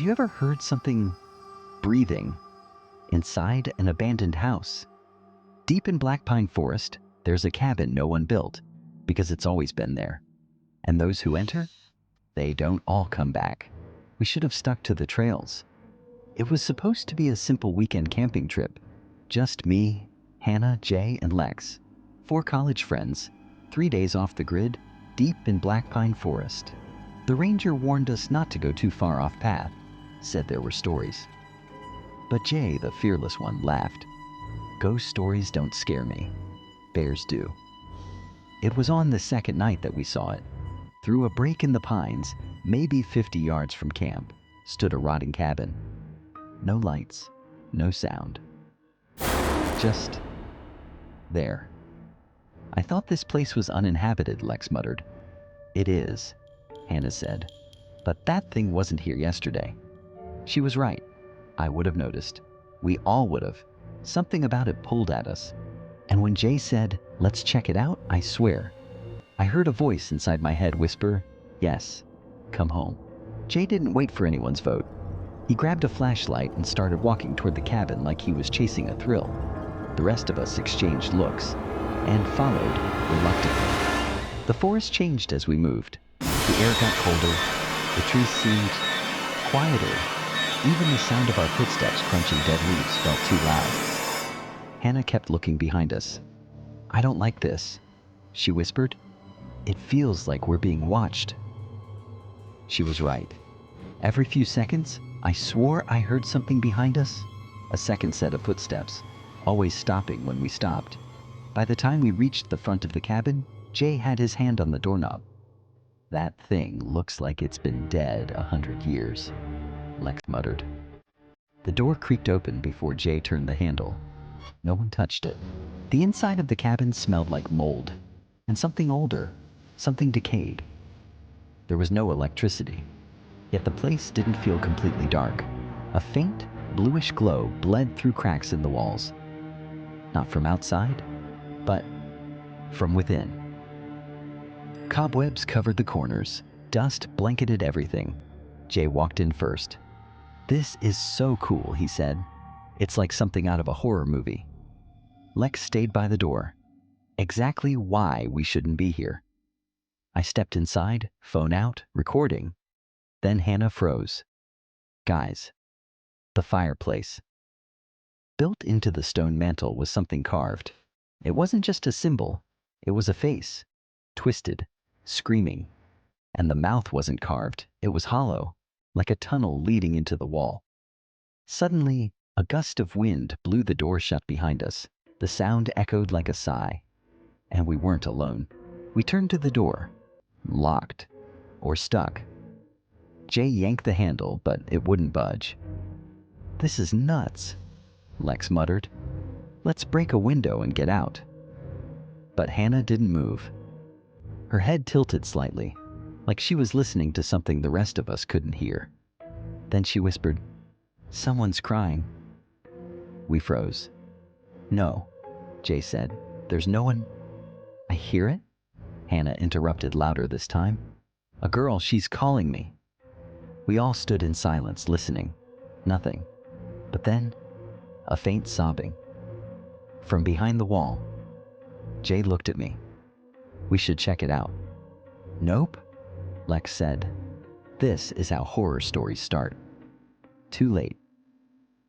Have you ever heard something breathing inside an abandoned house? Deep in Blackpine Forest, there's a cabin no one built because it's always been there. And those who enter, they don't all come back. We should have stuck to the trails. It was supposed to be a simple weekend camping trip. Just me, Hannah, Jay, and Lex. 4 college friends, 3 days off the grid, deep in Blackpine Forest. The ranger warned us not to go too far off path, said there were stories. But Jay, the fearless one, laughed. Ghost stories don't scare me. Bears do. It was on the second night that we saw it. Through a break in the pines, maybe 50 yards from camp, stood a rotting cabin. No lights, no sound. Just there. I thought this place was uninhabited, Lex muttered. It is, Hannah said. But that thing wasn't here yesterday. She was right. I would have noticed. We all would have. Something about it pulled at us. And when Jay said, let's check it out, I swear, I heard a voice inside my head whisper, yes, come home. Jay didn't wait for anyone's vote. He grabbed a flashlight and started walking toward the cabin like he was chasing a thrill. The rest of us exchanged looks and followed reluctantly. The forest changed as we moved. The air got colder. The trees seemed quieter. Even the sound of our footsteps crunching dead leaves felt too loud. Hannah kept looking behind us. I don't like this, she whispered. It feels like we're being watched. She was right. Every few seconds, I swore I heard something behind us. A second set of footsteps, always stopping when we stopped. By the time we reached the front of the cabin, Jay had his hand on the doorknob. That thing looks like it's been dead 100 years, Lex muttered. The door creaked open before Jay turned the handle. No one touched it. The inside of the cabin smelled like mold, and something older, something decayed. There was no electricity, yet the place didn't feel completely dark. A faint, bluish glow bled through cracks in the walls. Not from outside, but from within. Cobwebs covered the corners. Dust blanketed everything. Jay walked in first. This is so cool, he said. It's like something out of a horror movie. Lex stayed by the door. Exactly why we shouldn't be here. I stepped inside, phone out, recording. Then Hannah froze. Guys, the fireplace. Built into the stone mantel was something carved. It wasn't just a symbol, it was a face. Twisted, screaming. And the mouth wasn't carved, it was hollow, like a tunnel leading into the wall. Suddenly, a gust of wind blew the door shut behind us. The sound echoed like a sigh. And we weren't alone. We turned to the door. Locked. Or stuck. Jay yanked the handle, but it wouldn't budge. This is nuts, Lex muttered. Let's break a window and get out. But Hannah didn't move. Her head tilted slightly, like she was listening to something the rest of us couldn't hear. Then she whispered, someone's crying. We froze. No, Jay said. There's no one. I hear it? Hannah interrupted louder this time. A girl, she's calling me. We all stood in silence, listening. Nothing. But then, a faint sobbing. From behind the wall, Jay looked at me. We should check it out. Nope, Lex said. This is how horror stories start. Too late.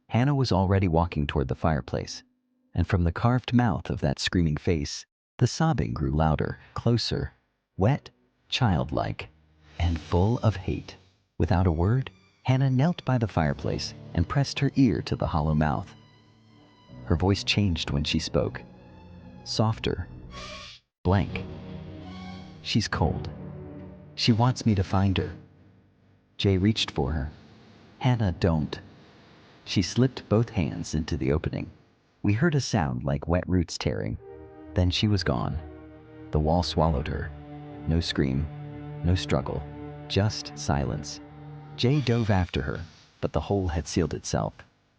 Hannah was already walking toward the fireplace, and from the carved mouth of that screaming face, the sobbing grew louder, closer, wet, childlike, and full of hate. Without a word, Hannah knelt by the fireplace and pressed her ear to the hollow mouth. Her voice changed when she spoke. Softer. Blank. She's cold. She wants me to find her. Jay reached for her. Hannah, don't. She slipped both hands into the opening. We heard a sound like wet roots tearing. Then she was gone. The wall swallowed her. No scream, no struggle, just silence. Jay dove after her, but the hole had sealed itself,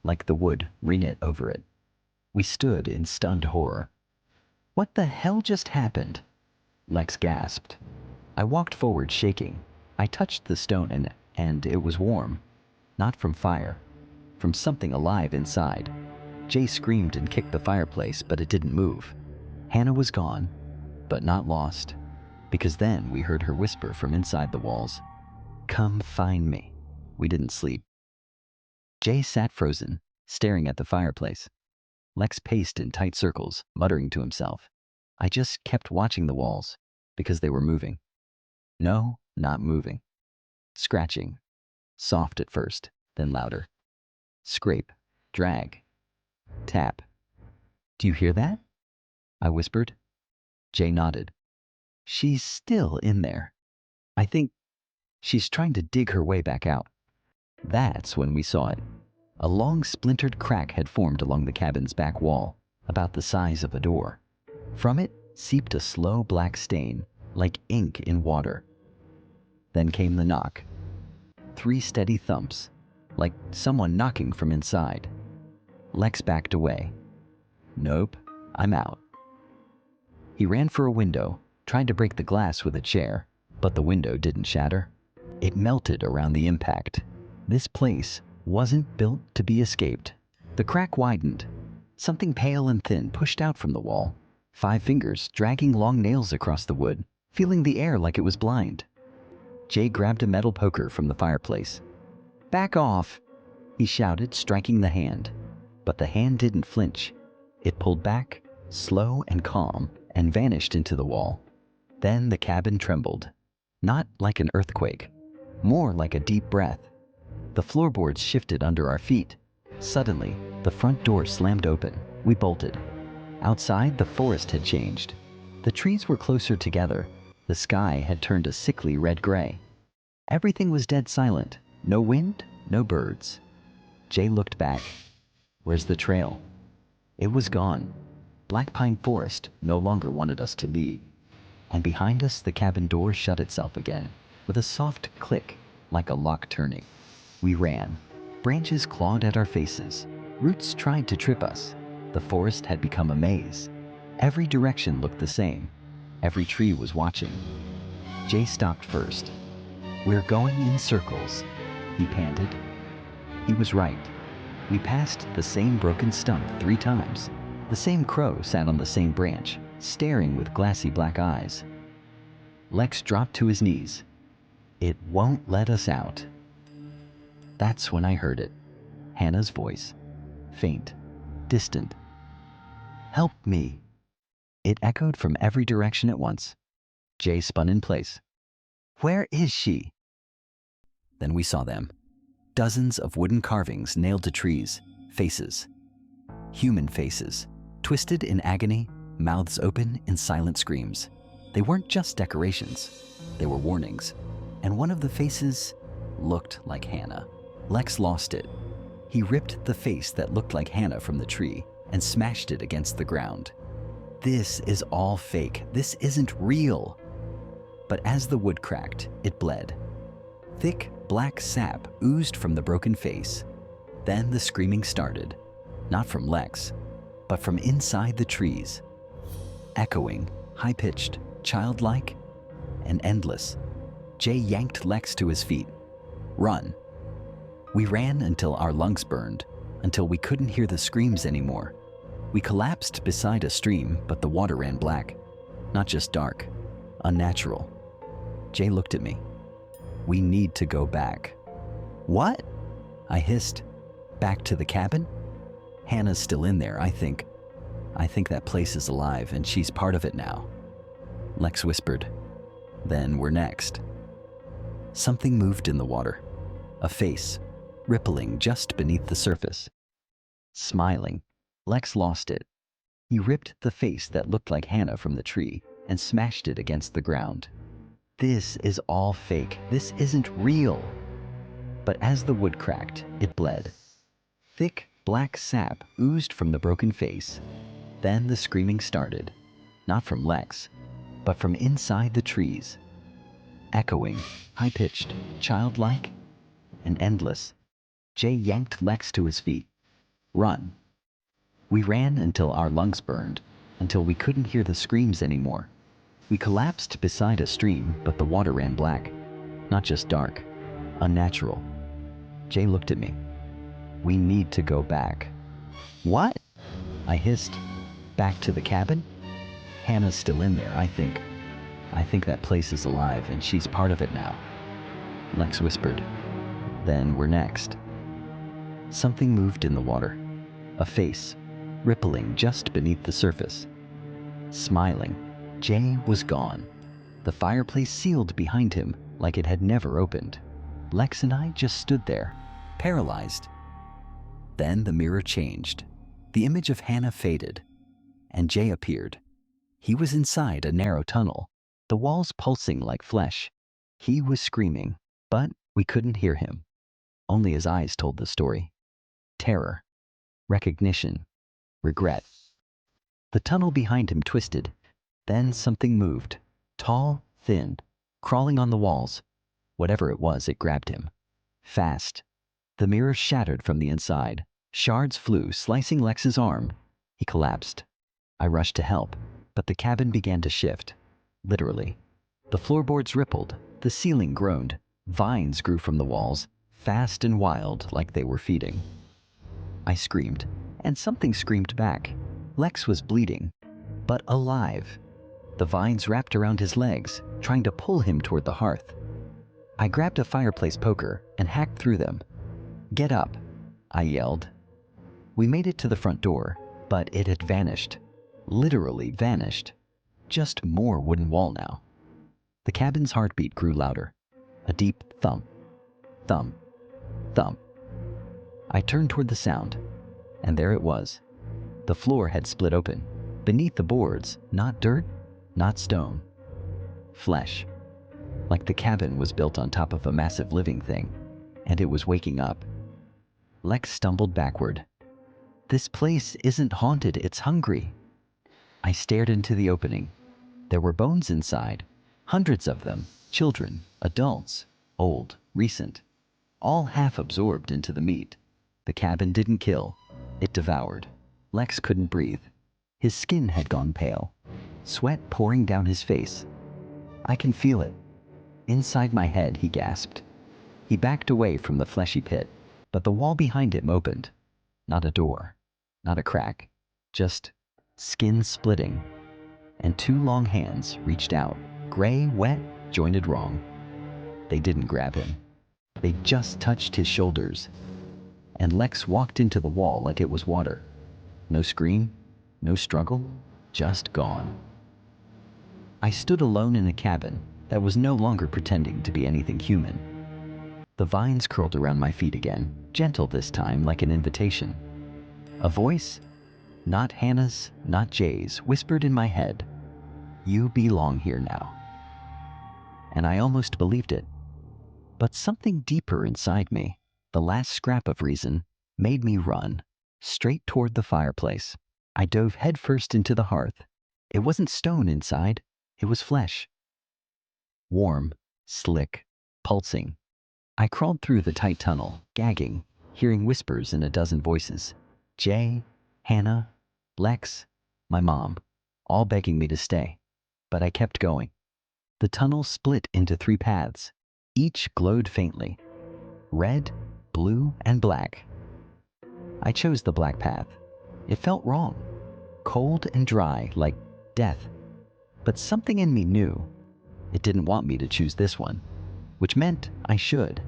like the wood reknit over it. We stood in stunned horror. What the hell just happened? Lex gasped. I walked forward, shaking. I touched the stone and it was warm. Not from fire, from something alive inside. Jay screamed and kicked the fireplace, but it didn't move. Hannah was gone, but not lost, because then we heard her whisper from inside the walls, "Come find me." We didn't sleep. Jay sat frozen, staring at the fireplace. Lex paced in tight circles, muttering to himself. I just kept watching the walls, because they were moving. No, not moving. Scratching. Soft at first, then louder. Scrape. Drag. Tap. "Do you hear that?" I whispered. Jay nodded. "She's still in there. I think she's trying to dig her way back out." That's when we saw it. A long splintered crack had formed along the cabin's back wall, about the size of a door. From it seeped a slow black stain, like ink in water. Then came the knock. 3 steady thumps, like someone knocking from inside. Lex backed away. "Nope, I'm out." He ran for a window, tried to break the glass with a chair, but the window didn't shatter. It melted around the impact. This place wasn't built to be escaped. The crack widened. Something pale and thin pushed out from the wall, 5 fingers dragging long nails across the wood, feeling the air like it was blind. Jay grabbed a metal poker from the fireplace. "Back off," he shouted, striking the hand. But the hand didn't flinch. It pulled back, slow and calm, and vanished into the wall. Then the cabin trembled. Not like an earthquake, more like a deep breath. The floorboards shifted under our feet. Suddenly, the front door slammed open. We bolted. Outside, the forest had changed. The trees were closer together. The sky had turned a sickly red-gray. Everything was dead silent. No wind, no birds. Jay looked back. Where's the trail? It was gone. Blackpine Forest no longer wanted us to leave. And behind us, the cabin door shut itself again, with a soft click, like a lock turning. We ran. Branches clawed at our faces. Roots tried to trip us. The forest had become a maze. Every direction looked the same. Every tree was watching. Jay stopped first. "We're going in circles," he panted. He was right. We passed the same broken stump 3 times. The same crow sat on the same branch, staring with glassy black eyes. Lex dropped to his knees. "It won't let us out." That's when I heard it. Hannah's voice. Faint. Distant. "Help me." It echoed from every direction at once. Jay spun in place. "Where is she?" Then we saw them. Dozens of wooden carvings nailed to trees. Faces. Human faces. Twisted in agony, mouths open in silent screams. They weren't just decorations. They were warnings. And one of the faces looked like Hannah. Lex lost it. He ripped the face that looked like Hannah from the tree and smashed it against the ground. "This is all fake. This isn't real." But as the wood cracked, it bled. Thick, black sap oozed from the broken face. Then the screaming started, not from Lex, but from inside the trees. Echoing, high-pitched, childlike, and endless. Jay yanked Lex to his feet. "Run." We ran until our lungs burned, until we couldn't hear the screams anymore. We collapsed beside a stream, but the water ran black. Not just dark, unnatural. Jay looked at me. "We need to go back." "What?" I hissed. "Back to the cabin? Hannah's still in there, I think. I think that place is alive, and she's part of it now." Lex whispered. "Then we're next." Something moved in the water. A face, rippling just beneath the surface. Smiling. Lex lost it. He ripped the face that looked like Hannah from the tree and smashed it against the ground. "This is all fake. This isn't real." But as the wood cracked, it bled. Thick, black sap oozed from the broken face. Then the screaming started, not from Lex, but from inside the trees. Echoing, high-pitched, childlike, and endless. Jay yanked Lex to his feet. "Run." We ran until our lungs burned, until we couldn't hear the screams anymore. We collapsed beside a stream, but the water ran black. Not just dark, unnatural. Jay looked at me. We need to go back. What? I hissed. Back to the cabin? Hannah's still in there, I think. I think that place is alive and she's part of it now. Lex whispered. Then we're next. Something moved in the water. A face, rippling just beneath the surface. Smiling, Jay was gone. The fireplace sealed behind him like it had never opened. Lex and I just stood there, paralyzed. Then the mirror changed. The image of Hannah faded, and Jay appeared. He was inside a narrow tunnel, the walls pulsing like flesh. He was screaming, but we couldn't hear him. Only his eyes told the story. Terror, recognition, regret. The tunnel behind him twisted. Then something moved. Tall, thin, crawling on the walls. Whatever it was, it grabbed him. Fast. The mirror shattered from the inside. Shards flew, slicing Lex's arm. He collapsed. I rushed to help, but the cabin began to shift. Literally. The floorboards rippled. The ceiling groaned. Vines grew from the walls, fast and wild like they were feeding. I screamed, and something screamed back. Lex was bleeding, but alive. The vines wrapped around his legs, trying to pull him toward the hearth. I grabbed a fireplace poker and hacked through them. Get up, I yelled. We made it to the front door, but it had vanished. Literally vanished. Just more wooden wall now. The cabin's heartbeat grew louder. A deep thump, thump, thump. I turned toward the sound, and there it was. The floor had split open. Beneath the boards, not dirt, not stone. Flesh. Like the cabin was built on top of a massive living thing, and it was waking up. Lex stumbled backward. This place isn't haunted, it's hungry. I stared into the opening. There were bones inside, hundreds of them, children, adults, old, recent, all half absorbed into the meat. The cabin didn't kill, it devoured. Lex couldn't breathe. His skin had gone pale, sweat pouring down his face. I can feel it. Inside my head, he gasped. He backed away from the fleshy pit, but the wall behind him opened. Not a door, not a crack, just skin splitting. And two long hands reached out, gray, wet, jointed wrong. They didn't grab him. They just touched his shoulders. And Lex walked into the wall like it was water. No scream, no struggle, just gone. I stood alone in a cabin that was no longer pretending to be anything human. The vines curled around my feet again, gentle this time, like an invitation. A voice, not Hannah's, not Jay's, whispered in my head, "You belong here now." And I almost believed it. But something deeper inside me, the last scrap of reason, made me run, straight toward the fireplace. I dove headfirst into the hearth. It wasn't stone inside, it was flesh. Warm, slick, pulsing. I crawled through the tight tunnel, gagging, hearing whispers in a dozen voices. Jay, Hannah, Lex, my mom, all begging me to stay. But I kept going. The tunnel split into 3 paths. Each glowed faintly. Red, blue, and black. I chose the black path. It felt wrong. Cold and dry, like death. But something in me knew it didn't want me to choose this one, which meant I should.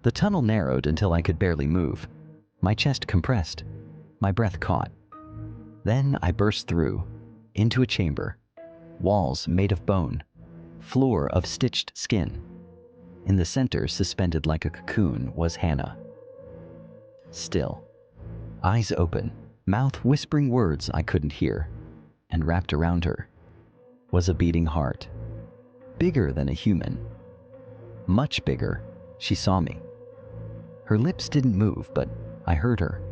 The tunnel narrowed until I could barely move. My chest compressed. My breath caught. Then I burst through, into a chamber. Walls made of bone. Floor of stitched skin. In the center, suspended like a cocoon, was Hannah. Still. Eyes open, mouth whispering words I couldn't hear. And wrapped around her was a beating heart. Bigger than a human. Much bigger. She saw me. Her lips didn't move, but I heard her.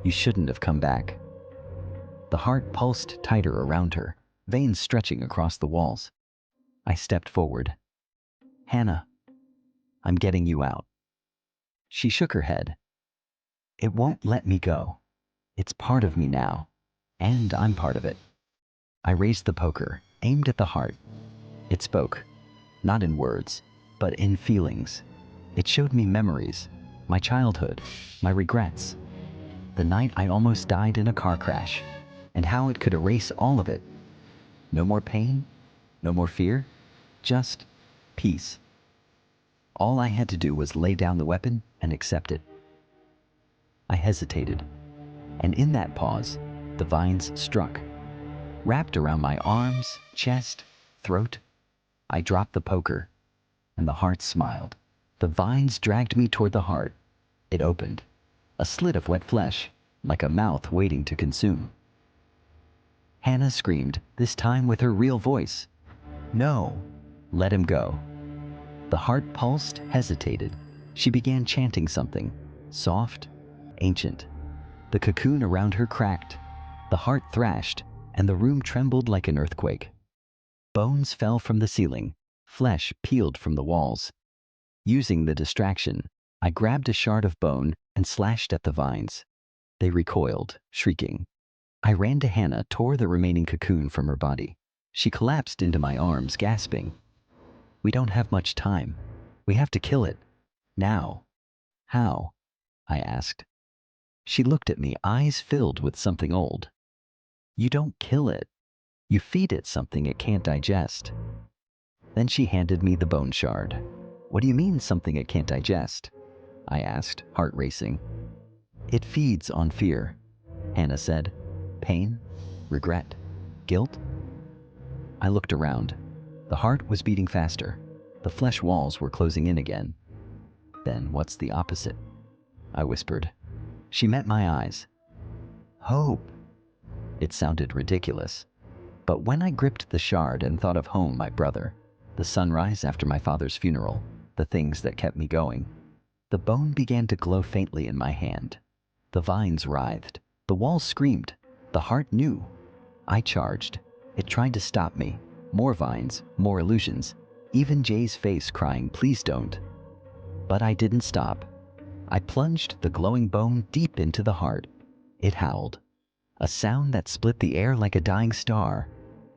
"You shouldn't have come back." The heart pulsed tighter around her, veins stretching across the walls. I stepped forward. "Hannah, I'm getting you out." She shook her head. "It won't let me go. It's part of me now, and I'm part of it." I raised the poker, aimed at the heart. It spoke, not in words, but in feelings. It showed me memories, my childhood, my regrets, the night I almost died in a car crash, and how it could erase all of it. No more pain, no more fear, just peace. All I had to do was lay down the weapon and accept it. I hesitated, and in that pause, the vines struck. Wrapped around my arms, chest, throat, I dropped the poker, and the heart smiled. The vines dragged me toward the heart. It opened, a slit of wet flesh, like a mouth waiting to consume. Hannah screamed, this time with her real voice. No, let him go. The heart pulsed, hesitated. She began chanting something, soft, ancient. The cocoon around her cracked. The heart thrashed, and the room trembled like an earthquake. Bones fell from the ceiling. Flesh peeled from the walls. Using the distraction, I grabbed a shard of bone and slashed at the vines. They recoiled, shrieking. I ran to Hannah, tore the remaining cocoon from her body. She collapsed into my arms, gasping. We don't have much time. We have to kill it. Now. How? I asked. She looked at me, eyes filled with something old. You don't kill it. You feed it something it can't digest. Then she handed me the bone shard. What do you mean, something it can't digest? I asked, heart racing. It feeds on fear, Hannah said. Pain, regret, guilt. I looked around. The heart was beating faster. The flesh walls were closing in again. Then what's the opposite? I whispered. She met my eyes. Hope. It sounded ridiculous. But when I gripped the shard and thought of home, my brother, the sunrise after my father's funeral, the things that kept me going, the bone began to glow faintly in my hand. The vines writhed. The walls screamed. The heart knew. I charged. It tried to stop me. More vines, more illusions. Even Jay's face crying, please don't. But I didn't stop. I plunged the glowing bone deep into the heart. It howled. A sound that split the air like a dying star.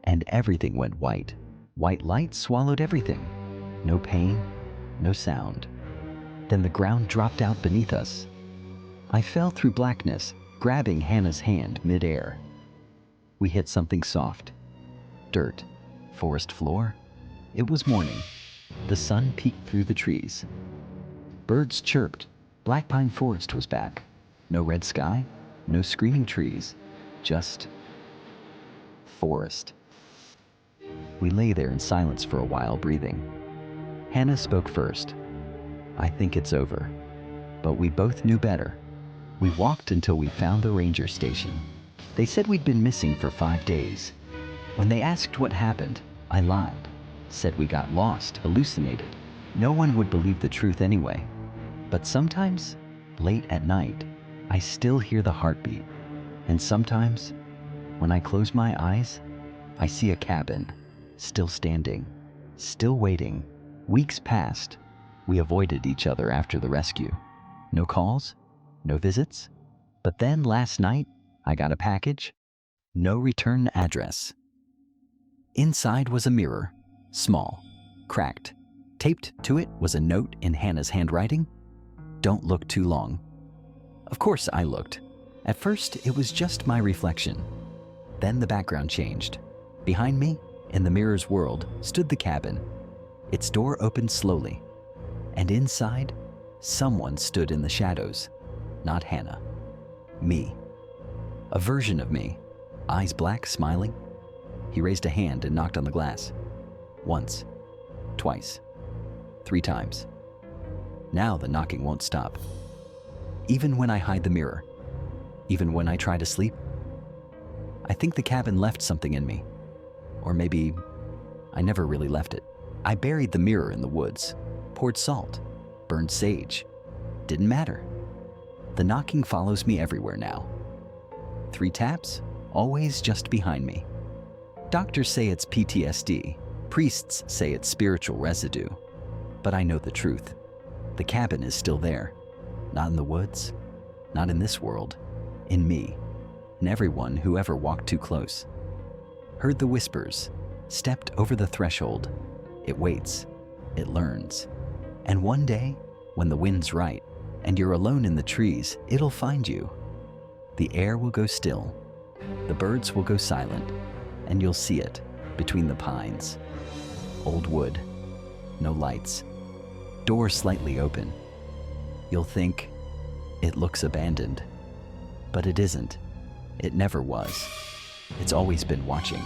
And everything went white. White light swallowed everything. No pain, no sound. Then the ground dropped out beneath us. I fell through blackness, grabbing Hannah's hand mid-air. We hit something soft. Dirt. Forest floor. It was morning. The sun peeked through the trees. Birds chirped. Blackpine Forest was back. No red sky, no screaming trees. Just forest. We lay there in silence for a while, breathing. Hannah spoke first. I think it's over. But we both knew better. We walked until we found the ranger station. They said we'd been missing for 5 days. When they asked what happened, I lied. Said we got lost, hallucinated. No one would believe the truth anyway. But sometimes, late at night, I still hear the heartbeat. And sometimes, when I close my eyes, I see a cabin, still standing, still waiting. Weeks passed. We avoided each other after the rescue. No calls, no visits. But then last night, I got a package. No return address. Inside was a mirror, small, cracked. Taped to it was a note in Hannah's handwriting. Don't look too long. Of course I looked. At first, it was just my reflection. Then the background changed. Behind me, in the mirror's world, stood the cabin. Its door opened slowly. And inside, someone stood in the shadows. Not Hannah. Me. A version of me. Eyes black, smiling. He raised a hand and knocked on the glass. Once. Twice. 3 times. Now the knocking won't stop. Even when I hide the mirror. Even when I try to sleep. I think the cabin left something in me. Or maybe I never really left it. I buried the mirror in the woods. Poured salt. Burned sage. Didn't matter. The knocking follows me everywhere now. 3 taps, always just behind me. Doctors say it's PTSD. Priests say it's spiritual residue. But I know the truth. The cabin is still there. Not in the woods. Not in this world. In me. In everyone who ever walked too close. Heard the whispers. Stepped over the threshold. It waits. It learns. And one day, when the wind's right, and you're alone in the trees, it'll find you. The air will go still, the birds will go silent, and you'll see it between the pines. Old wood, no lights, door slightly open. You'll think it looks abandoned, but it isn't. It never was. It's always been watching.